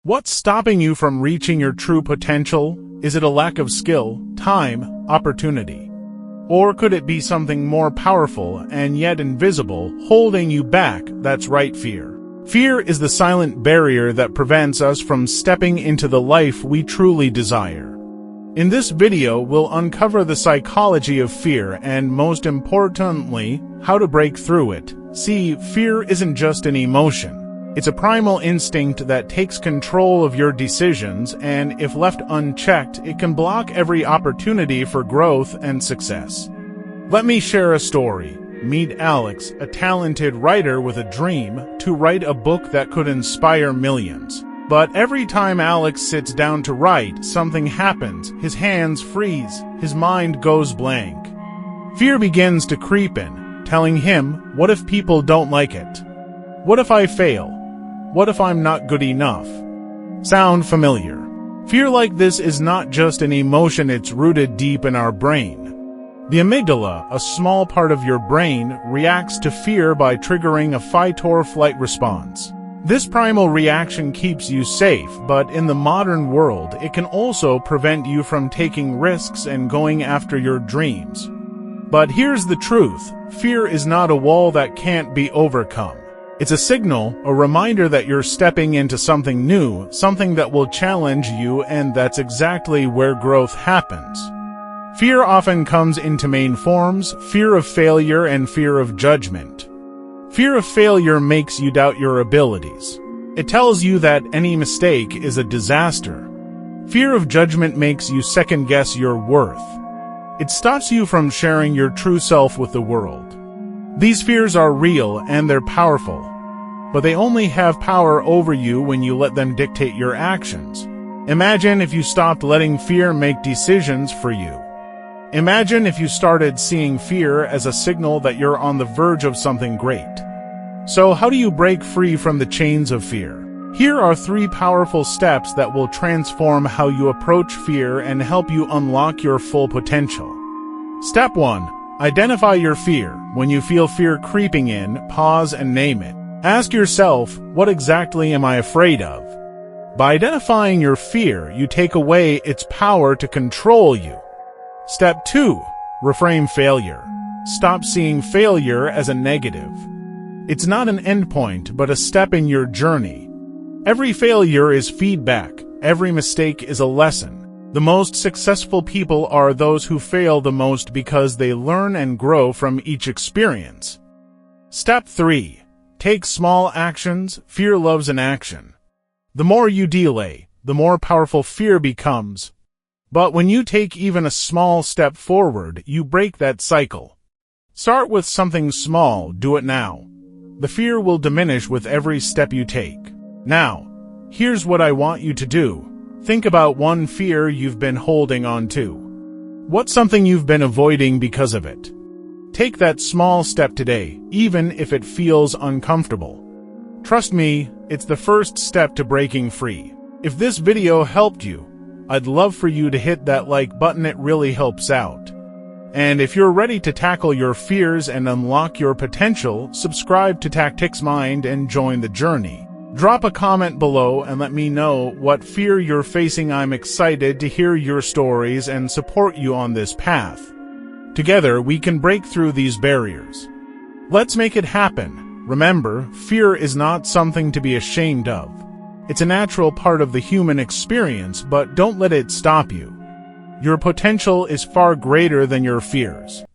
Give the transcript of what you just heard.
What's stopping you from reaching your true potential? Is it a lack of skill, time, opportunity? Or could it be something more powerful and yet invisible, holding you back? That's right, fear. Fear is the silent barrier that prevents us from stepping into the life we truly desire. In this video, we'll uncover the psychology of fear and, most importantly, how to break through it. See, fear isn't just an emotion. It's a primal instinct that takes control of your decisions, and if left unchecked, it can block every opportunity for growth and success. Let me share a story. Meet Alex, a talented writer with a dream to write a book that could inspire millions. But every time Alex sits down to write, something happens. His hands freeze, his mind goes blank. Fear begins to creep in, telling him, what if people don't like it? What if I fail? What if I'm not good enough? Sound familiar? Fear like this is not just an emotion, it's rooted deep in our brain. The amygdala, a small part of your brain, reacts to fear by triggering a fight or flight response. This primal reaction keeps you safe, but in the modern world, it can also prevent you from taking risks and going after your dreams. But here's the truth: fear is not a wall that can't be overcome. It's a signal, a reminder that you're stepping into something new, something that will challenge you, and that's exactly where growth happens. Fear often comes in two main forms: fear of failure and fear of judgment. Fear of failure makes you doubt your abilities. It tells you that any mistake is a disaster. Fear of judgment makes you second-guess your worth. It stops you from sharing your true self with the world. These fears are real and they're powerful, but they only have power over you when you let them dictate your actions. Imagine if you stopped letting fear make decisions for you. Imagine if you started seeing fear as a signal that you're on the verge of something great. So how do you break free from the chains of fear? Here are 3 powerful steps that will transform how you approach fear and help you unlock your full potential. Step 1. Identify your fear. When you feel fear creeping in, pause and name it. Ask yourself, what exactly am I afraid of? By identifying your fear, you take away its power to control you. Step 2. Reframe failure. Stop seeing failure as a negative. It's not an endpoint, but a step in your journey. Every failure is feedback. Every mistake is a lesson. The most successful people are those who fail the most because they learn and grow from each experience. Step 3. Take small actions. Fear loves an action. The more you delay, the more powerful fear becomes. But when you take even a small step forward, you break that cycle. Start with something small. Do it now. The fear will diminish with every step you take. Now, here's what I want you to do. Think about one fear you've been holding on to. What's something you've been avoiding because of it? Take that small step today, even if it feels uncomfortable. Trust me, it's the first step to breaking free. If this video helped you, I'd love for you to hit that like button. It really helps out. And if you're ready to tackle your fears and unlock your potential, subscribe to Tactics Mind and join the journey. Drop a comment below and let me know what fear you're facing. I'm excited to hear your stories and support you on this path. Together, we can break through these barriers. Let's make it happen. Remember, fear is not something to be ashamed of. It's a natural part of the human experience, but don't let it stop you. Your potential is far greater than your fears.